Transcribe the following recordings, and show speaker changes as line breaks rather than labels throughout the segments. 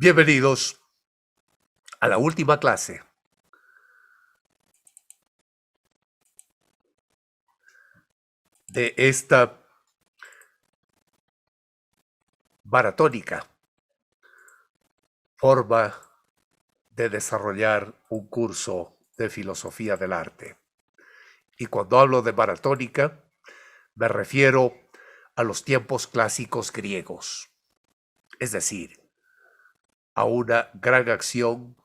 Bienvenidos a la última clase de esta maratónica forma de desarrollar un curso de filosofía del arte. Y cuando hablo de maratónica, me refiero a los tiempos clásicos griegos, es decir, a una gran acción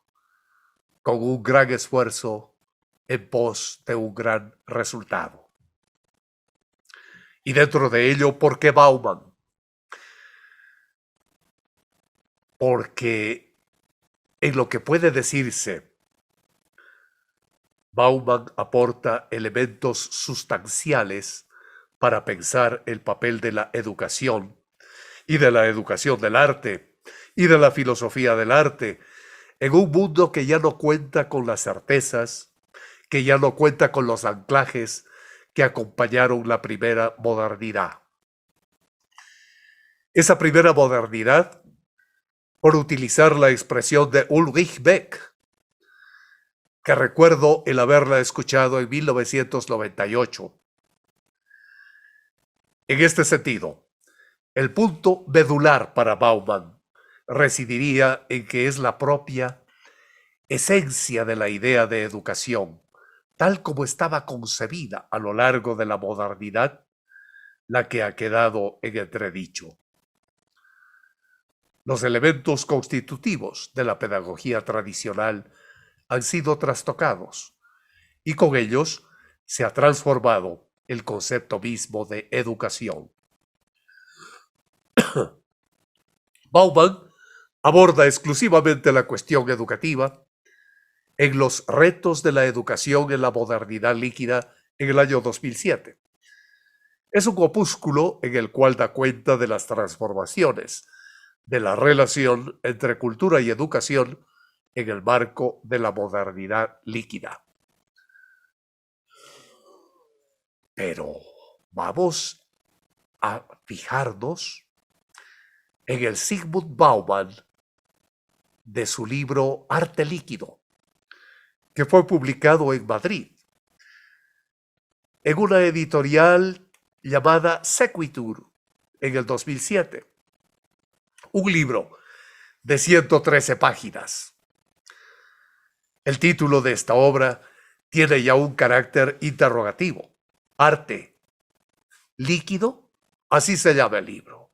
con un gran esfuerzo en pos de un gran resultado. Y dentro de ello, ¿por qué Bauman? Porque en lo que puede decirse, Bauman aporta elementos sustanciales para pensar el papel de la educación y de la educación del arte y de la filosofía del arte en un mundo que ya no cuenta con las certezas, que ya no cuenta con los anclajes que acompañaron la primera modernidad. Esa primera modernidad, por utilizar la expresión de Ulrich Beck, que recuerdo el haberla escuchado en 1998. En este sentido, el punto medular para Bauman residiría en que es la propia esencia de la idea de educación, tal como estaba concebida a lo largo de la modernidad, la que ha quedado en entredicho. Los elementos constitutivos de la pedagogía tradicional han sido trastocados y con ellos se ha transformado el concepto mismo de educación. Bauman aborda exclusivamente la cuestión educativa en Los retos de la educación en la modernidad líquida en el año 2007. Es un opúsculo en el cual da cuenta de las transformaciones de la relación entre cultura y educación en el marco de la modernidad líquida. Pero vamos a fijarnos en el Zygmunt Bauman de su libro Arte Líquido, que fue publicado en Madrid, en una editorial llamada Sequitur en el 2007. Un libro de 113 páginas. El título de esta obra tiene ya un carácter interrogativo. Arte líquido, así se llama el libro.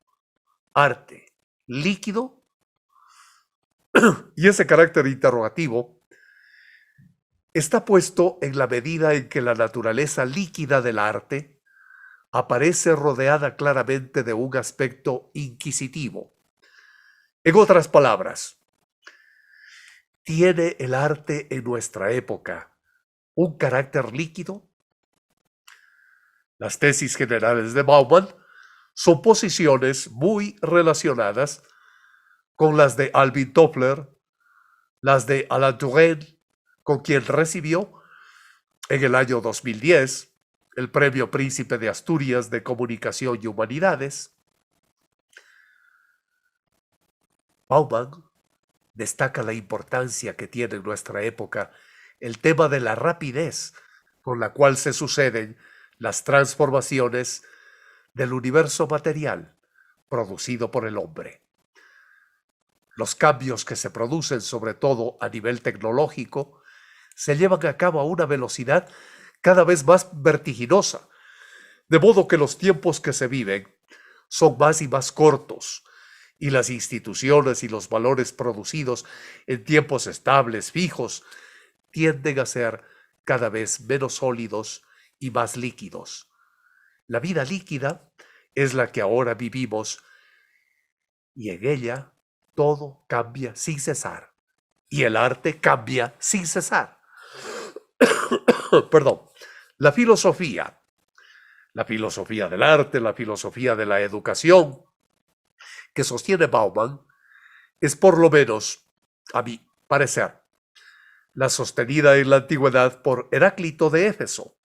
Arte líquido. Y ese carácter interrogativo está puesto en la medida en que la naturaleza líquida del arte aparece rodeada claramente de un aspecto inquisitivo. En otras palabras, ¿tiene el arte en nuestra época un carácter líquido? Las tesis generales de Bauman son posiciones muy relacionadas con las de Alvin Toffler, las de Alain Touraine, con quien recibió en el año 2010 el Premio Príncipe de Asturias de Comunicación y Humanidades. Bauman destaca la importancia que tiene en nuestra época el tema de la rapidez con la cual se suceden las transformaciones del universo material producido por el hombre. Los cambios que se producen, sobre todo a nivel tecnológico, se llevan a cabo a una velocidad cada vez más vertiginosa, de modo que los tiempos que se viven son más y más cortos, y las instituciones y los valores producidos en tiempos estables, fijos, tienden a ser cada vez menos sólidos y más líquidos. La vida líquida es la que ahora vivimos y en ella todo cambia sin cesar y el arte cambia sin cesar. Perdón, la filosofía del arte, la filosofía de la educación que sostiene Bauman es por lo menos, a mi parecer, la sostenida en la antigüedad por Heráclito de Éfeso.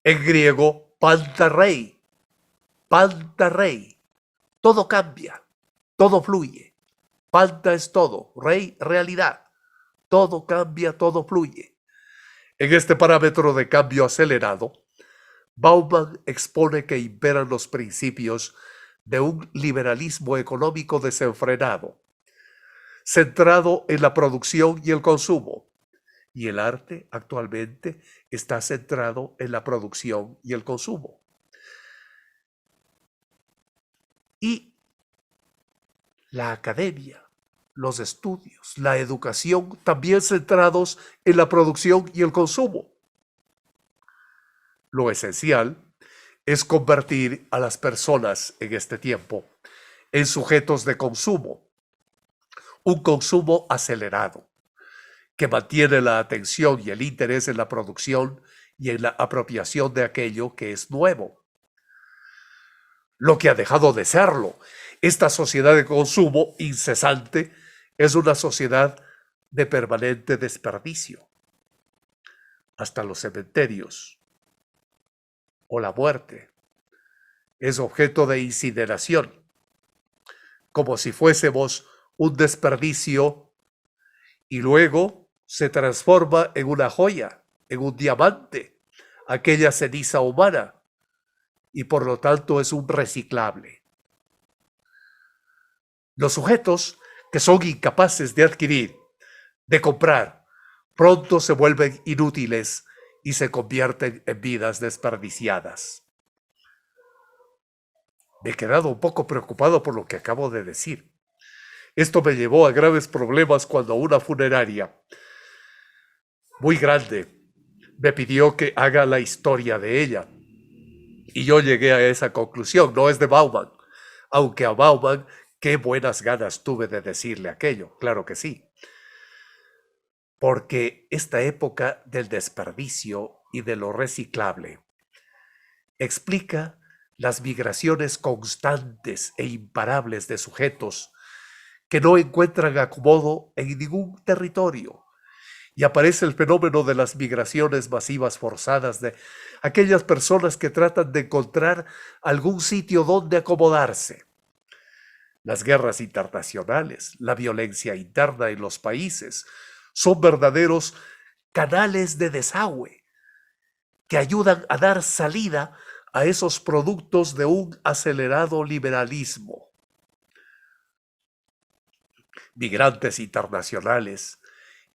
En griego, pantarrei, todo cambia, todo fluye, Falta es todo, realidad. Todo cambia, todo fluye. En este parámetro de cambio acelerado, Bauman expone que imperan los principios de un liberalismo económico desenfrenado, centrado en la producción y el consumo, y el arte actualmente está centrado en la producción y el consumo. Y la academia, los estudios, la educación también centrados en la producción y el consumo. Lo esencial es convertir a las personas en este tiempo en sujetos de consumo, un consumo acelerado, que mantiene la atención y el interés en la producción y en la apropiación de aquello que es nuevo. Lo que ha dejado de serlo, esta sociedad de consumo incesante, es una sociedad de permanente desperdicio. Hasta los cementerios o la muerte es objeto de incineración, como si fuésemos un desperdicio, y luego se transforma en una joya, en un diamante, aquella ceniza humana, y por lo tanto es un reciclable. Los sujetos que son incapaces de adquirir, de comprar, pronto se vuelven inútiles y se convierten en vidas desperdiciadas. Me he quedado un poco preocupado por lo que acabo de decir. Esto me llevó a graves problemas cuando una funeraria muy grande me pidió que haga la historia de ella. Y yo llegué a esa conclusión, no es de Bauman, aunque a Bauman qué buenas ganas tuve de decirle aquello, claro que sí. Porque esta época del desperdicio y de lo reciclable explica las migraciones constantes e imparables de sujetos que no encuentran acomodo en ningún territorio. Y aparece el fenómeno de las migraciones masivas forzadas de aquellas personas que tratan de encontrar algún sitio donde acomodarse. Las guerras internacionales, la violencia interna en los países, son verdaderos canales de desagüe que ayudan a dar salida a esos productos de un acelerado liberalismo. Migrantes internacionales,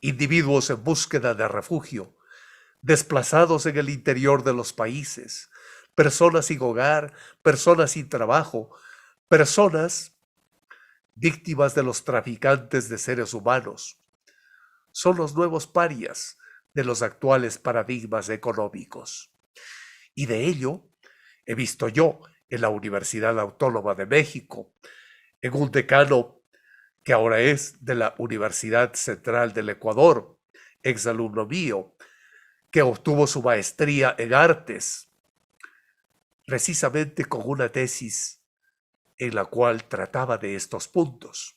individuos en búsqueda de refugio, desplazados en el interior de los países, personas sin hogar, personas sin trabajo, personas víctimas de los traficantes de seres humanos. Son los nuevos parias de los actuales paradigmas económicos. Y de ello he visto yo en la Universidad Autónoma de México, en un decano que ahora es de la Universidad Central del Ecuador, exalumno mío, que obtuvo su maestría en artes, precisamente con una tesis en la cual trataba de estos puntos.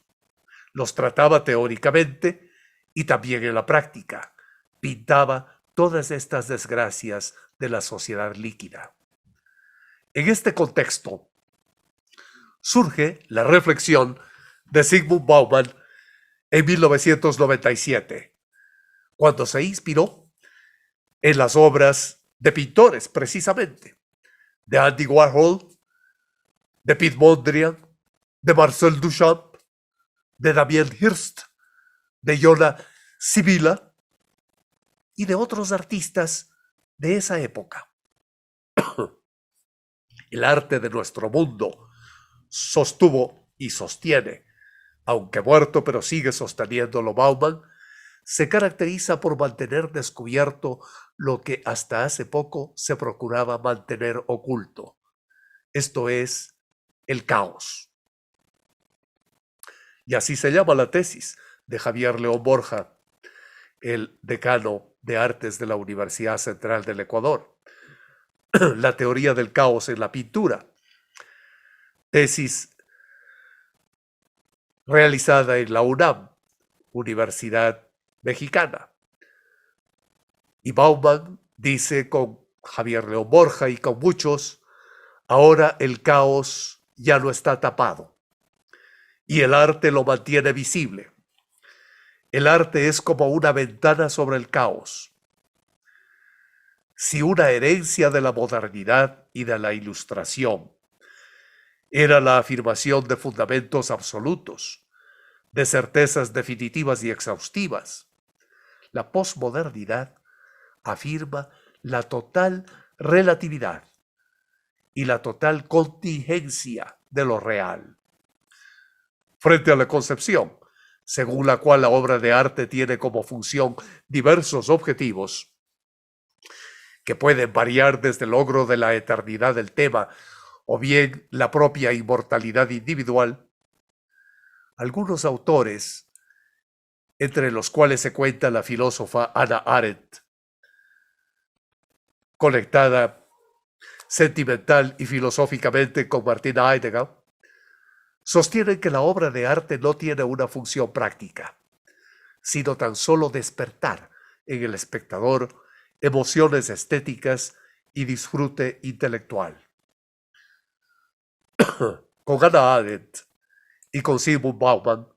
Los trataba teóricamente y también en la práctica. Pintaba todas estas desgracias de la sociedad líquida. En este contexto surge la reflexión de Zygmunt Bauman en 1997, cuando se inspiró en las obras de pintores, precisamente, de Andy Warhol, de Piet Mondrian, de Marcel Duchamp, de Damien Hirst, de Yona Sibila y de otros artistas de esa época. El arte de nuestro mundo sostuvo y sostiene, aunque muerto pero sigue sosteniéndolo Bauman, se caracteriza por mantener descubierto lo que hasta hace poco se procuraba mantener oculto. Esto es el caos. Y así se llama la tesis de Javier León Borja, el decano de artes de la Universidad Central del Ecuador. La teoría del caos en la pintura. Tesis realizada en la UNAM, Universidad Mexicana. Y Bauman dice con Javier León Borja y con muchos, ahora el caos ya no está tapado. y el arte lo mantiene visible. El arte es como una ventana sobre el caos. Si una herencia de la modernidad y de la ilustración era la afirmación de fundamentos absolutos, de certezas definitivas y exhaustivas, la posmodernidad afirma la total relatividad y la total contingencia de lo real. Frente a la concepción, según la cual la obra de arte tiene como función diversos objetivos, que pueden variar desde el logro de la eternidad del tema o bien la propia inmortalidad individual, algunos autores, entre los cuales se cuenta la filósofa Hannah Arendt, conectada sentimental y filosóficamente con Martina Heidegger, sostienen que la obra de arte no tiene una función práctica, sino tan solo despertar en el espectador emociones estéticas y disfrute intelectual. Con Hannah Arendt y con Zygmunt Bauman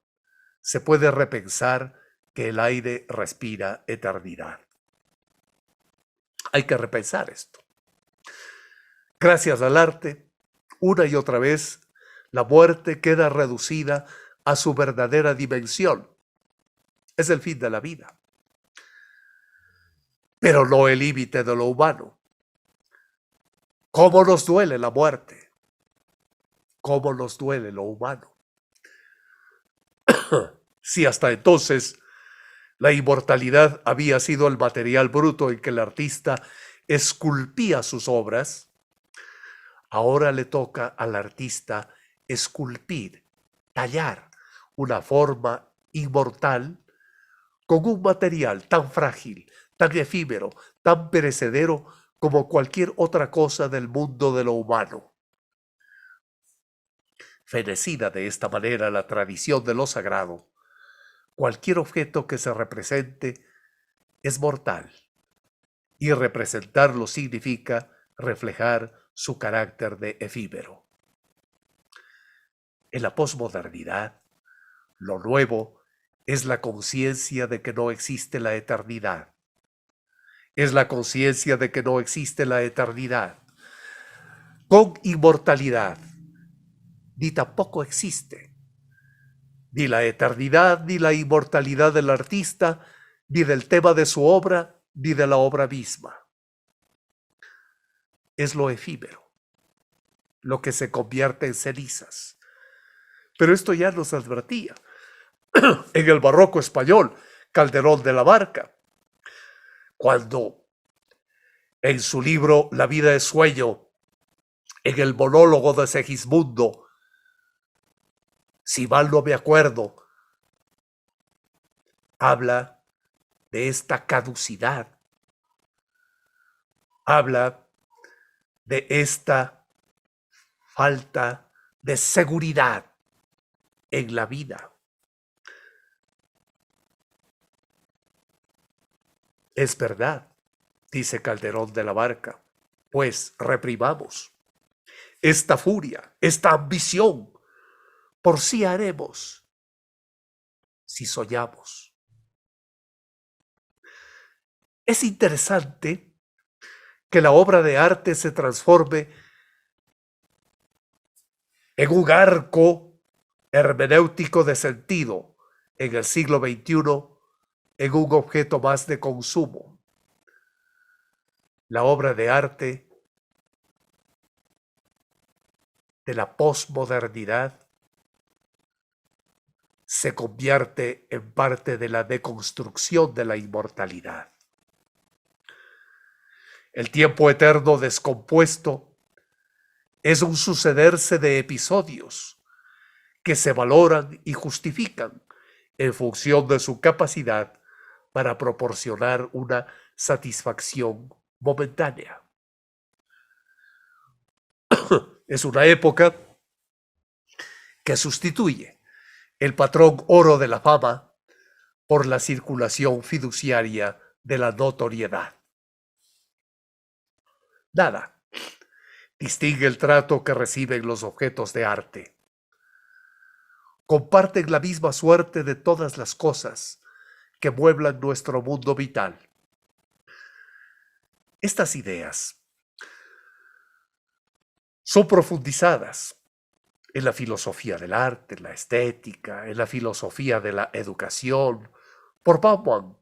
se puede repensar que el aire respira eternidad. Hay que repensar esto. Gracias al arte, una y otra vez, la muerte queda reducida a su verdadera dimensión. Es el fin de la vida, pero no el límite de lo humano. ¿Cómo nos duele la muerte? ¿Cómo nos duele lo humano? Si hasta entonces la inmortalidad había sido el material bruto en que el artista esculpía sus obras, ahora le toca al artista esculpir, tallar una forma inmortal con un material tan frágil, tan efímero, tan perecedero como cualquier otra cosa del mundo de lo humano. Fenecida de esta manera la tradición de lo sagrado, cualquier objeto que se represente es mortal, y representarlo significa reflejar su carácter de efímero. En la posmodernidad, lo nuevo es la conciencia de que no existe la eternidad. Es la conciencia de que no existe la eternidad. Con inmortalidad, ni tampoco existe ni la eternidad ni la inmortalidad del artista, ni del tema de su obra, ni de la obra misma. Es lo efímero, lo que se convierte en cenizas. Pero esto ya nos advertía en el barroco español, Calderón de la Barca, cuando en su libro La vida es sueño, en el monólogo de Segismundo, si mal no me acuerdo, habla de esta caducidad, habla de esta falta de seguridad en la vida. Es verdad, dice Calderón de la Barca, pues reprimamos esta furia, esta ambición, por sí haremos si soñamos. Es interesante que la obra de arte se transforme en un arco hermenéutico de sentido en el siglo XXI, en un objeto más de consumo. La obra de arte de la posmodernidad se convierte en parte de la deconstrucción de la inmortalidad. El tiempo eterno descompuesto es un sucederse de episodios que se valoran y justifican en función de su capacidad para proporcionar una satisfacción momentánea. Es una época que sustituye el patrón oro de la fama por la circulación fiduciaria de la notoriedad. Nada distingue el trato que reciben los objetos de arte. comparten la misma suerte de todas las cosas que mueblan nuestro mundo vital. Estas ideas son profundizadas en la filosofía del arte, en la estética, en la filosofía de la educación, por Bauman.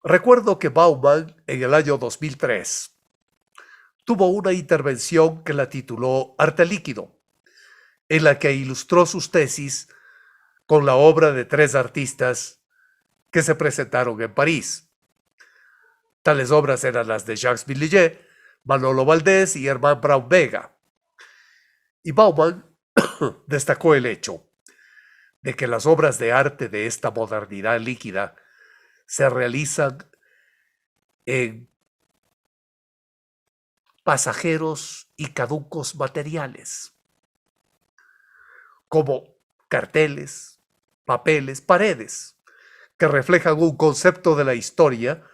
Recuerdo que Bauman, en el año 2003, tuvo una intervención que la tituló Arte Líquido, en la que ilustró sus tesis con la obra de 3 artistas que se presentaron en París. Tales obras eran las de Jacques Millet, Manolo Valdés y Hermann Braun Vega. Y Bauman destacó el hecho de que las obras de arte de esta modernidad líquida se realizan en pasajeros y caducos materiales, como carteles, papeles, paredes, que reflejan un concepto de la historia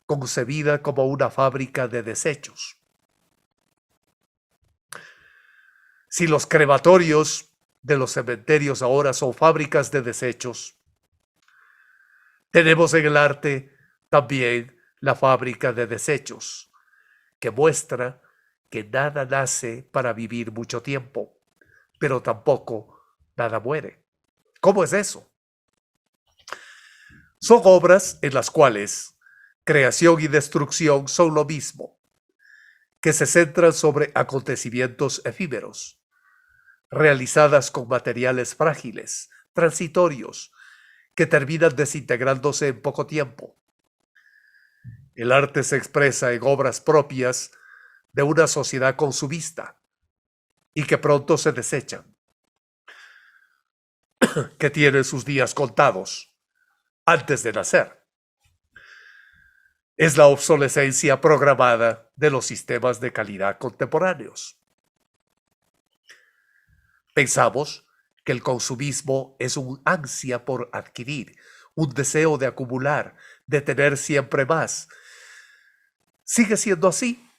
concebida como una fábrica de desechos. Si los crematorios de los cementerios ahora son fábricas de desechos, tenemos en el arte también la fábrica de desechos, que muestra que nada nace para vivir mucho tiempo, pero tampoco nada muere. ¿Cómo es eso? Son obras en las cuales creación y destrucción son lo mismo, que se centran sobre acontecimientos efímeros, realizadas con materiales frágiles, transitorios, que terminan desintegrándose en poco tiempo. El arte se expresa en obras propias de una sociedad consumista y que pronto se desechan, que tienen sus días contados antes de nacer. Es la obsolescencia programada de los sistemas de calidad contemporáneos. Pensamos que el consumismo es un ansia por adquirir, un deseo de acumular, de tener siempre más. ¿Sigue siendo así?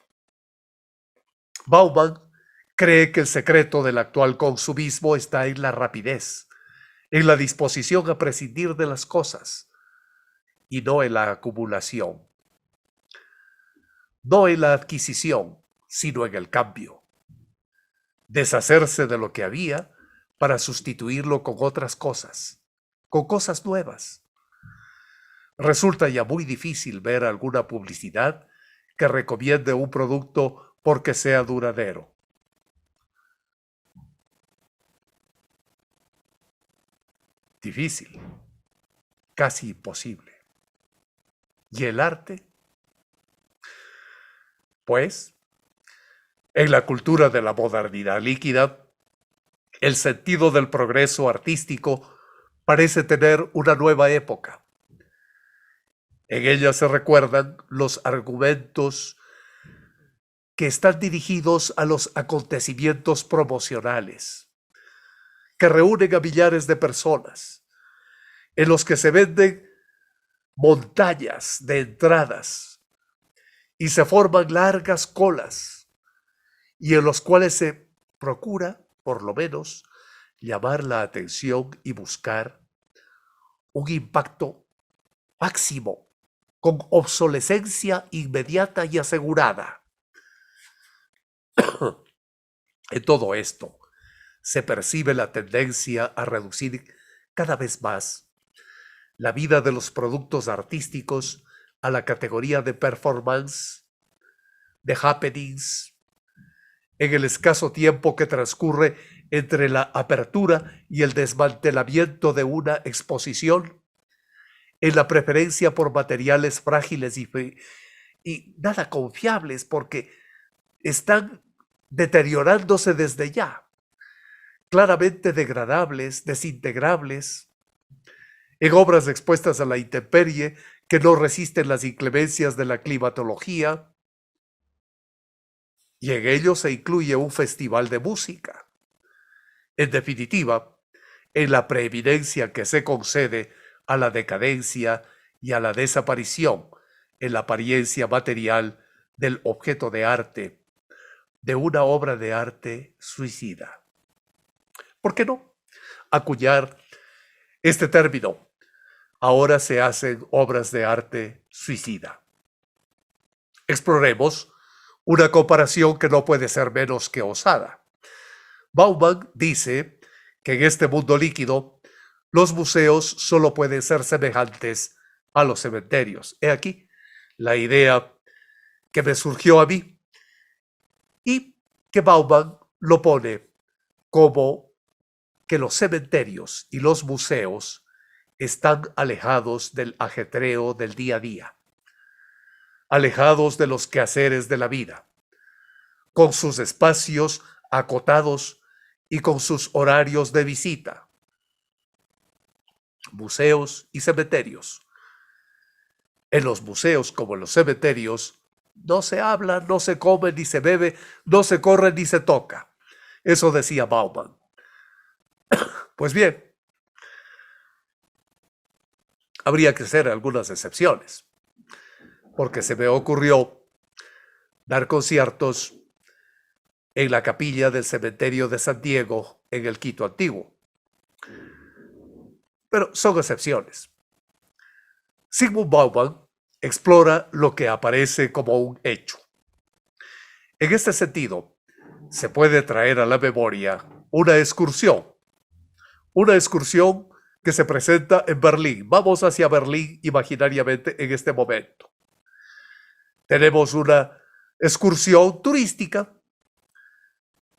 Bauman cree que el secreto del actual consumismo está en la rapidez, en la disposición a prescindir de las cosas y no en la acumulación. No en la adquisición, sino en el cambio. Deshacerse de lo que había para sustituirlo con otras cosas, con cosas nuevas. Resulta ya muy difícil ver alguna publicidad que recomiende un producto porque sea duradero. Difícil, casi imposible. ¿Y el arte? Pues, en la cultura de la modernidad líquida, el sentido del progreso artístico parece tener una nueva época. En ella se recuerdan los argumentos que están dirigidos a los acontecimientos promocionales, que reúnen a millares de personas, en los que se venden montañas de entradas y se forman largas colas, y en los cuales se procura, por lo menos, llamar la atención y buscar un impacto máximo, con obsolescencia inmediata y asegurada. En todo esto se percibe la tendencia a reducir cada vez más la vida de los productos artísticos a la categoría de performance, de happenings, en el escaso tiempo que transcurre entre la apertura y el desmantelamiento de una exposición, en la preferencia por materiales frágiles y nada confiables porque están deteriorándose desde ya, claramente degradables, desintegrables, en obras expuestas a la intemperie que no resisten las inclemencias de la climatología, y en ello se incluye un festival de música. En definitiva, en la preeminencia que se concede a la decadencia y a la desaparición en la apariencia material del objeto de arte, de una obra de arte suicida. ¿por qué no?, acuñar este término. Ahora se hacen obras de arte suicida. Exploremos una comparación que no puede ser menos que osada. Bauman dice que en este mundo líquido los museos solo pueden ser semejantes a los cementerios. He aquí la idea que me surgió a mí y que Bauman lo pone como que los cementerios y los museos están alejados del ajetreo del día a día, alejados de los quehaceres de la vida, con sus espacios acotados y con sus horarios de visita. Museos y cementerios. En los museos como en los cementerios no se habla, no se come ni se bebe, no se corre ni se toca. Eso decía Bauman. Pues bien, habría que hacer algunas excepciones, porque se me ocurrió dar conciertos en la capilla del cementerio de San Diego en el Quito antiguo. Pero son excepciones. Zygmunt Bauman explora lo que aparece como un hecho. En este sentido, se puede traer a la memoria una excursión que se presenta en Berlín. Vamos hacia Berlín imaginariamente en este momento. Tenemos una excursión turística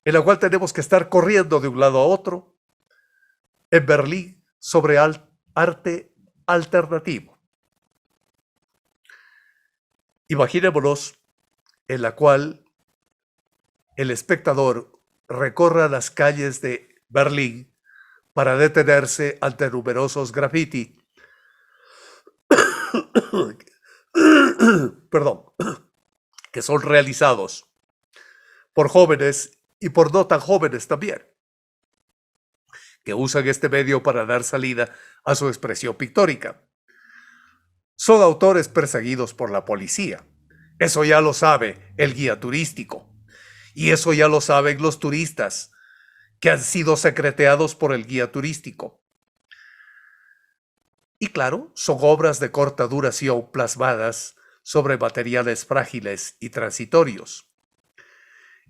en la cual tenemos que estar corriendo de un lado a otro en Berlín sobre arte alternativo. Imaginémonos en la cual el espectador recorra las calles de Berlín para detenerse ante numerosos graffiti, que son realizados por jóvenes y por no tan jóvenes también, que usan este medio para dar salida a su expresión pictórica. Son autores perseguidos por la policía. Eso ya lo sabe el guía turístico. Y eso ya lo saben los turistas que han sido secreteados por el guía turístico. Y claro, son obras de corta duración plasmadas sobre materiales frágiles y transitorios.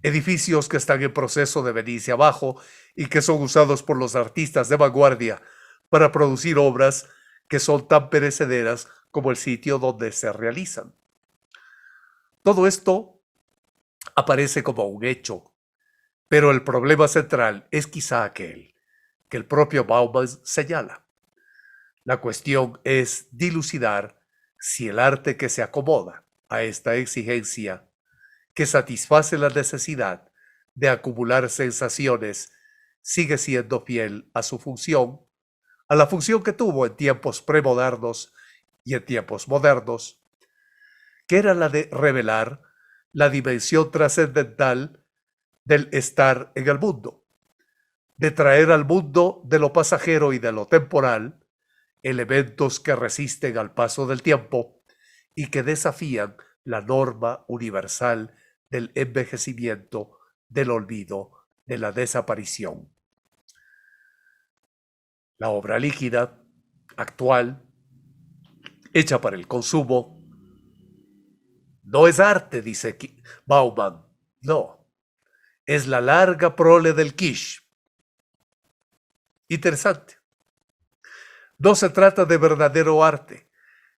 Edificios que están en proceso de venirse abajo y que son usados por los artistas de vanguardia para producir obras que son tan perecederas como el sitio donde se realizan. Todo esto aparece como un hecho, pero el problema central es quizá aquel que el propio Bauman señala. La cuestión es dilucidar si el arte que se acomoda a esta exigencia, que satisface la necesidad de acumular sensaciones, sigue siendo fiel a su función, a la función que tuvo en tiempos premodernos y en tiempos modernos, que era la de revelar la dimensión trascendental del estar en el mundo, de traer al mundo de lo pasajero y de lo temporal elementos que resisten al paso del tiempo y que desafían la norma universal del envejecimiento, del olvido, de la desaparición. La obra líquida, actual, hecha para el consumo, no es arte, dice Bauman, no, es la larga prole del kitsch. Interesante. No se trata de verdadero arte,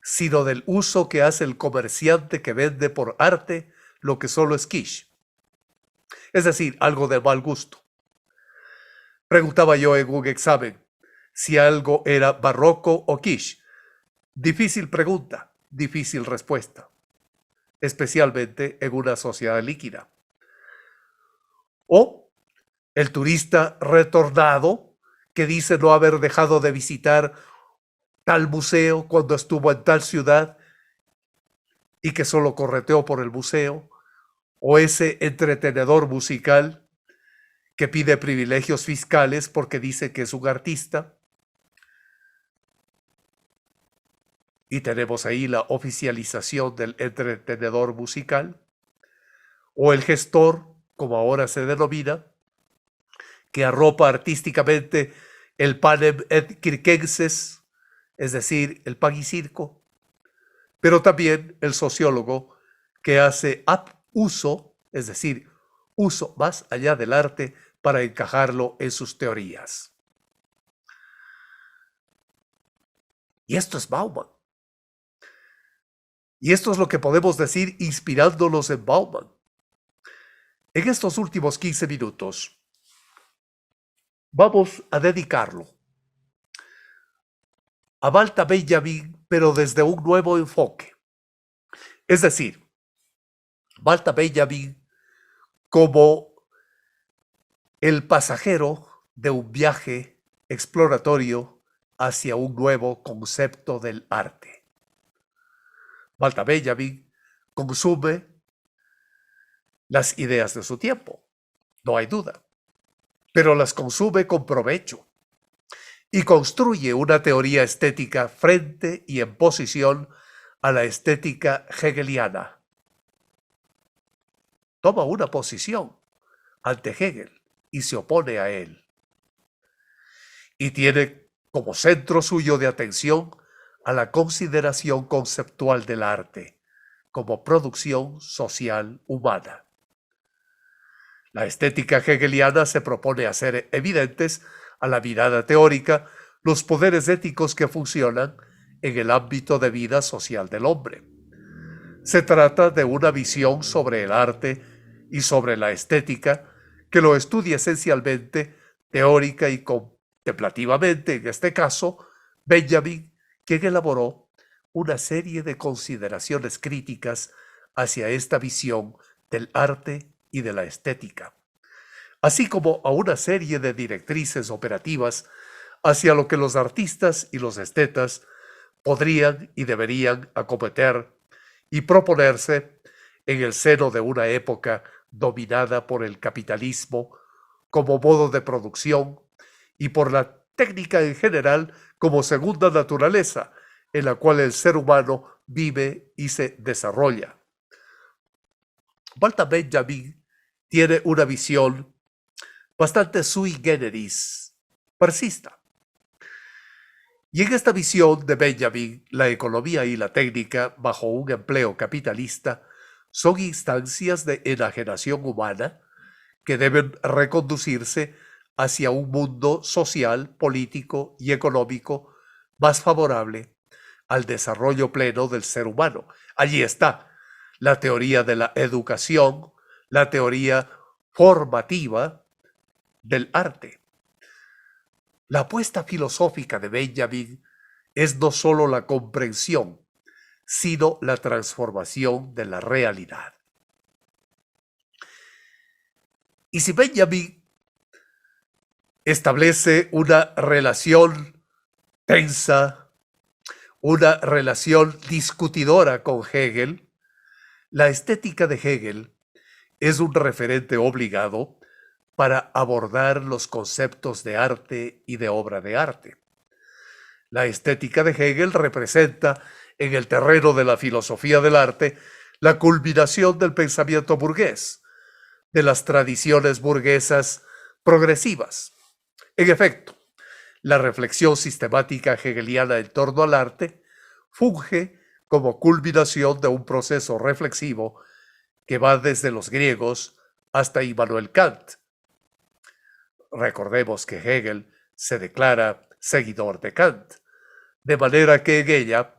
sino del uso que hace el comerciante que vende por arte lo que solo es kitsch. Es decir, algo de mal gusto. Preguntaba yo en un examen si algo era barroco o kitsch. Difícil pregunta, difícil respuesta, especialmente en una sociedad líquida. O el turista retornado que dice no haber dejado de visitar tal museo cuando estuvo en tal ciudad y que solo correteó por el museo, o ese entretenedor musical que pide privilegios fiscales porque dice que es un artista. Y tenemos ahí la oficialización del entretenedor musical, o el gestor, como ahora se denomina, que arropa artísticamente el panem et circenses, es decir, el pan y circo, pero también el sociólogo que hace uso, es decir, uso más allá del arte para encajarlo en sus teorías. Y esto es Bauman. Y esto es lo que podemos decir inspirándonos en Bauman. En estos últimos 15 minutos vamos a dedicarlo a Walter Benjamin, pero desde un nuevo enfoque. Es decir, Walter Benjamin como el pasajero de un viaje exploratorio hacia un nuevo concepto del arte. Walter Benjamin consume las ideas de su tiempo, no hay duda, pero las consume con provecho y construye una teoría estética frente y en posición a la estética hegeliana. Toma una posición ante Hegel y se opone a él. Y tiene como centro suyo de atención a la consideración conceptual del arte como producción social humana. La estética hegeliana se propone hacer evidentes a la mirada teórica los poderes éticos que funcionan en el ámbito de vida social del hombre. Se trata de una visión sobre el arte y sobre la estética que lo estudia esencialmente teórica y contemplativamente, en este caso, Benjamin, quien elaboró una serie de consideraciones críticas hacia esta visión del arte y de la estética, así como a una serie de directrices operativas hacia lo que los artistas y los estetas podrían y deberían acometer y proponerse en el seno de una época dominada por el capitalismo como modo de producción y por la técnica en general como segunda naturaleza en la cual el ser humano vive y se desarrolla. Walter Benjamin tiene una visión bastante sui generis, marxista. Y en esta visión de Benjamin, la economía y la técnica, bajo un empleo capitalista, son instancias de enajenación humana que deben reconducirse hacia un mundo social, político y económico más favorable al desarrollo pleno del ser humano. Allí está la teoría de la educación, la teoría formativa del arte. La apuesta filosófica de Benjamin es no solo la comprensión, sino la transformación de la realidad. Y si Benjamin establece una relación tensa, una relación discutidora con Hegel, la estética de Hegel es un referente obligado para abordar los conceptos de arte y de obra de arte. La estética de Hegel representa en el terreno de la filosofía del arte la culminación del pensamiento burgués, de las tradiciones burguesas progresivas. En efecto, la reflexión sistemática hegeliana en torno al arte funge como culminación de un proceso reflexivo que va desde los griegos hasta Immanuel Kant. Recordemos que Hegel se declara seguidor de Kant, de manera que en ella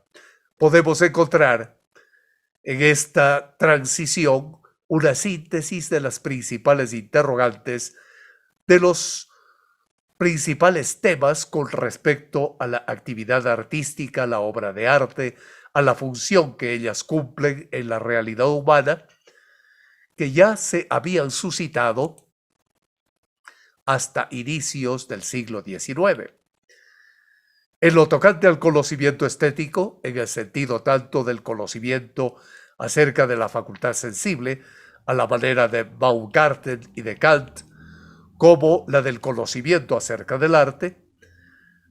podemos encontrar en esta transición una síntesis de las principales interrogantes, de los principales temas con respecto a la actividad artística, la obra de arte, a la función que ellas cumplen en la realidad humana, que ya se habían suscitado hasta inicios del siglo XIX. En lo tocante al conocimiento estético, en el sentido tanto del conocimiento acerca de la facultad sensible, a la manera de Baumgarten y de Kant, como la del conocimiento acerca del arte,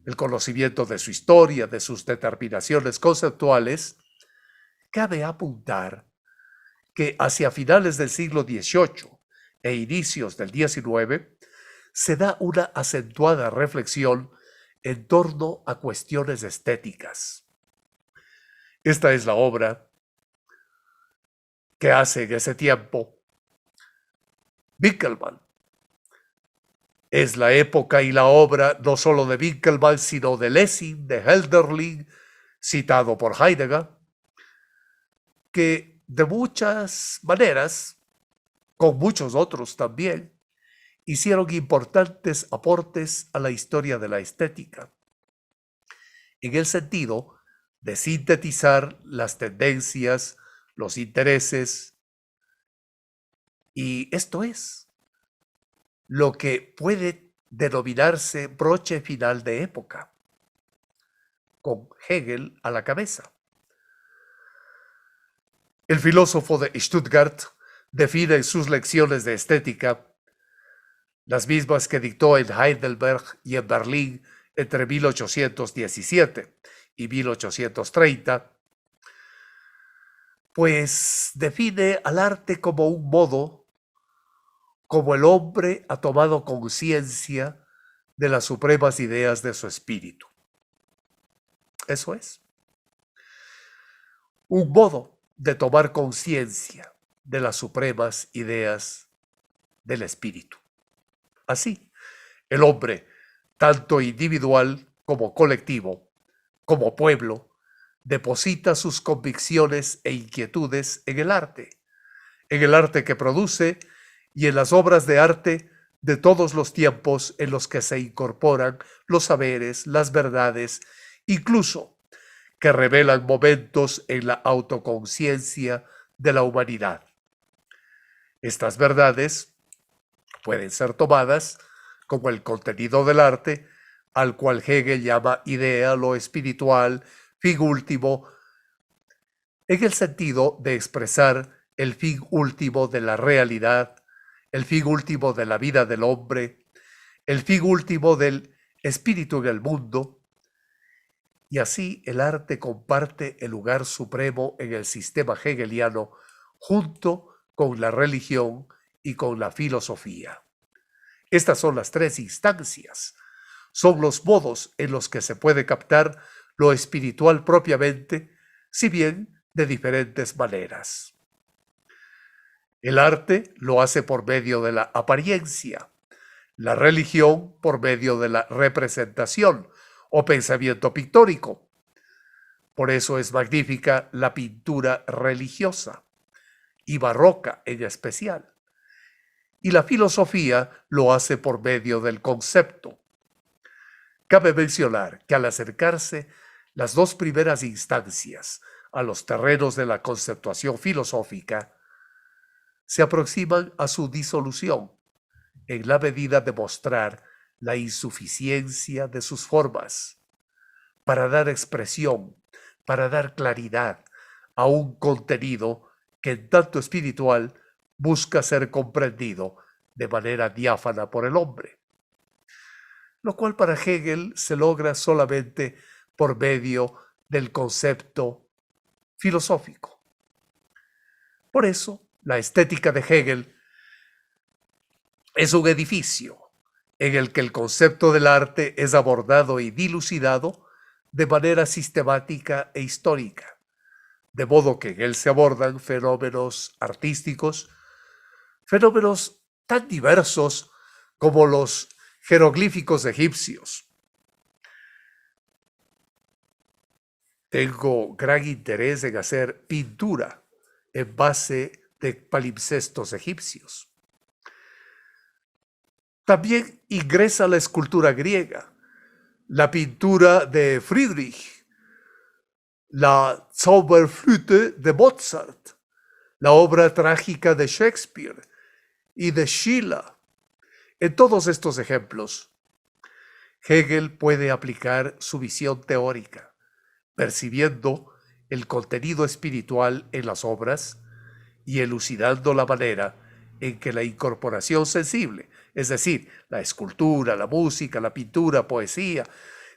el conocimiento de su historia, de sus determinaciones conceptuales, cabe apuntar que hacia finales del siglo XVIII e inicios del XIX se da una acentuada reflexión en torno a cuestiones estéticas. Esta es la obra que hace en ese tiempo Winckelmann. Es la época y la obra no solo de Winckelmann, sino de Lessing, de Hölderlin, citado por Heidegger, que de muchas maneras, con muchos otros también, hicieron importantes aportes a la historia de la estética, en el sentido de sintetizar las tendencias, los intereses, y esto es lo que puede denominarse broche final de época, con Hegel a la cabeza. El filósofo de Stuttgart define en sus lecciones de estética, las mismas que dictó en Heidelberg y en Berlín entre 1817 y 1830, pues define al arte como un modo, como el hombre ha tomado conciencia de las supremas ideas de su espíritu. Eso es. Un modo de tomar conciencia de las supremas ideas del espíritu. Así, el hombre, tanto individual como colectivo, como pueblo, deposita sus convicciones e inquietudes en el arte que produce y en las obras de arte de todos los tiempos en los que se incorporan los saberes, las verdades, incluso que revelan momentos en la autoconciencia de la humanidad. Estas verdades pueden ser tomadas como el contenido del arte, al cual Hegel llama idea, lo espiritual, fin último, en el sentido de expresar el fin último de la realidad, el fin último de la vida del hombre, el fin último del espíritu en el mundo, y así el arte comparte el lugar supremo en el sistema hegeliano junto con la religión y con la filosofía. Estas son las tres instancias, son los modos en los que se puede captar lo espiritual propiamente, si bien de diferentes maneras. El arte lo hace por medio de la apariencia, la religión por medio de la representación o pensamiento pictórico. Por eso es magnífica la pintura religiosa y barroca en especial. Y la filosofía lo hace por medio del concepto. Cabe mencionar que al acercarse las dos primeras instancias a los terrenos de la conceptuación filosófica, se aproximan a su disolución en la medida de mostrar la insuficiencia de sus formas para dar expresión, para dar claridad a un contenido que en tanto espiritual busca ser comprendido de manera diáfana por el hombre, lo cual para Hegel se logra solamente por medio del concepto filosófico. Por eso, la estética de Hegel es un edificio en el que el concepto del arte es abordado y dilucidado de manera sistemática e histórica, de modo que en él se abordan fenómenos artísticos, fenómenos tan diversos como los jeroglíficos egipcios. Tengo gran interés en hacer pintura en base de palimpsestos egipcios. También ingresa la escultura griega, la pintura de Friedrich, la Zauberflöte de Mozart, la obra trágica de Shakespeare y de Schiller. En todos estos ejemplos, Hegel puede aplicar su visión teórica, percibiendo el contenido espiritual en las obras y elucidando la manera en que la incorporación sensible, es decir, la escultura, la música, la pintura, poesía,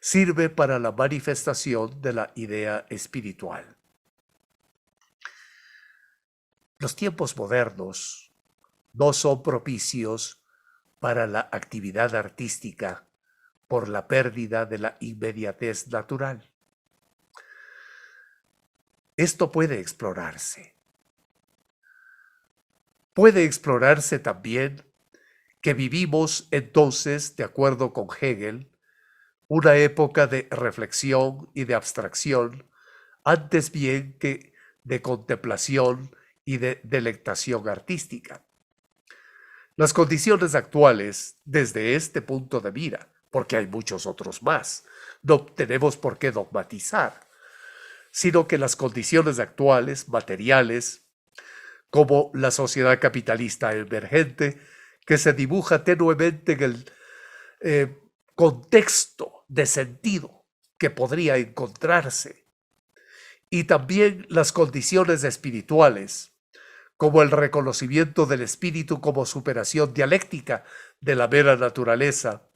sirve para la manifestación de la idea espiritual. Los tiempos modernos no son propicios para la actividad artística por la pérdida de la inmediatez natural. Esto puede explorarse. Puede explorarse también que vivimos entonces, de acuerdo con Hegel, una época de reflexión y de abstracción, antes bien que de contemplación y de delectación artística. Las condiciones actuales, desde este punto de mira, porque hay muchos otros más, no tenemos por qué dogmatizar, sino que las condiciones actuales, materiales, como la sociedad capitalista emergente, que se dibuja tenuemente en el contexto de sentido que podría encontrarse, y también las condiciones espirituales, como el reconocimiento del espíritu como superación dialéctica de la mera naturaleza,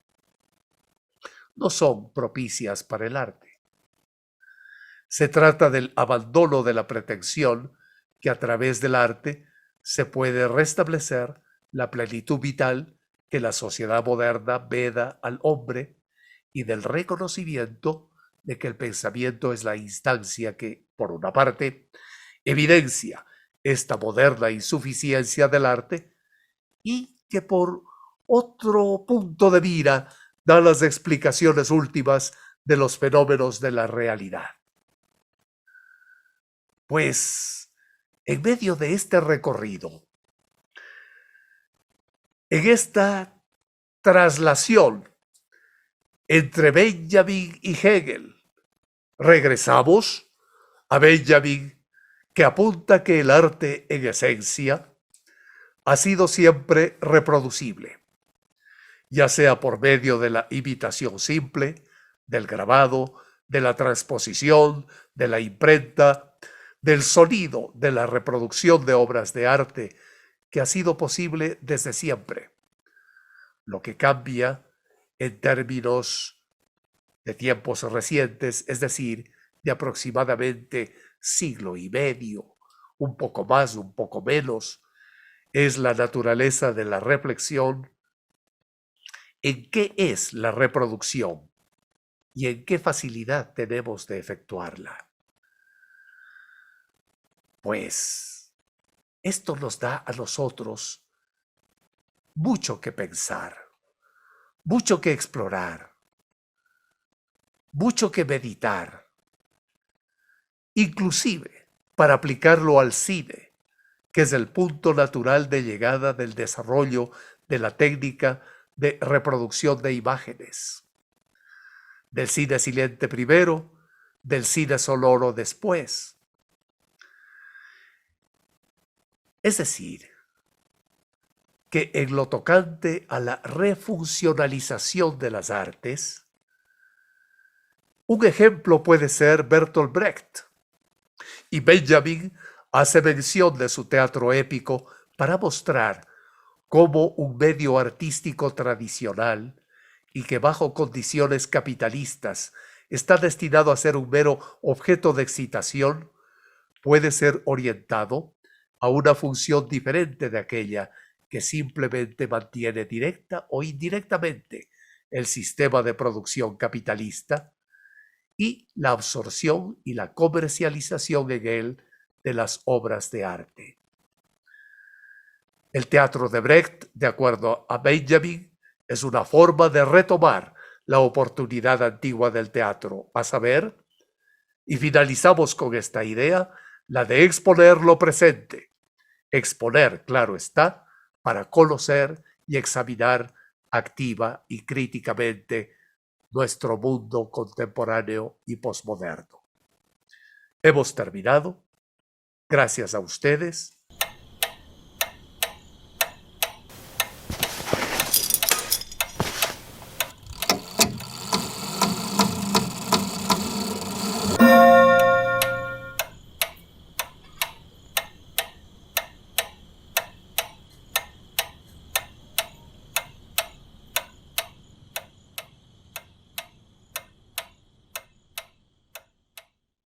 no son propicias para el arte. Se trata del abandono de la pretensión que a través del arte se puede restablecer la plenitud vital que la sociedad moderna veda al hombre y del reconocimiento de que el pensamiento es la instancia que, por una parte, evidencia esta moderna insuficiencia del arte y que por otro punto de mira da las explicaciones últimas de los fenómenos de la realidad. Pues, en medio de este recorrido, en esta traslación entre Benjamin y Hegel, regresamos a Benjamin, que apunta que el arte en esencia ha sido siempre reproducible, ya sea por medio de la imitación simple, del grabado, de la transposición, de la imprenta, del sonido, de la reproducción de obras de arte, que ha sido posible desde siempre. Lo que cambia en términos de tiempos recientes, es decir, de aproximadamente siglo y medio, un poco más, un poco menos, es la naturaleza de la reflexión en qué es la reproducción y en qué facilidad tenemos de efectuarla. Pues esto nos da a nosotros mucho que pensar, mucho que explorar, mucho que meditar, inclusive para aplicarlo al cine, que es el punto natural de llegada del desarrollo de la técnica de reproducción de imágenes. Del cine silente primero, del cine sonoro después. Es decir, que en lo tocante a la refuncionalización de las artes, un ejemplo puede ser Bertolt Brecht, y Benjamin hace mención de su teatro épico para mostrar cómo un medio artístico tradicional y que bajo condiciones capitalistas está destinado a ser un mero objeto de excitación, puede ser orientado a una función diferente de aquella que simplemente mantiene directa o indirectamente el sistema de producción capitalista y la absorción y la comercialización en él de las obras de arte. El teatro de Brecht, de acuerdo a Benjamin, es una forma de retomar la oportunidad antigua del teatro, a saber, y finalizamos con esta idea, la de exponer lo presente. Exponer, claro está, para conocer y examinar activa y críticamente nuestro mundo contemporáneo y posmoderno. Hemos terminado. Gracias a ustedes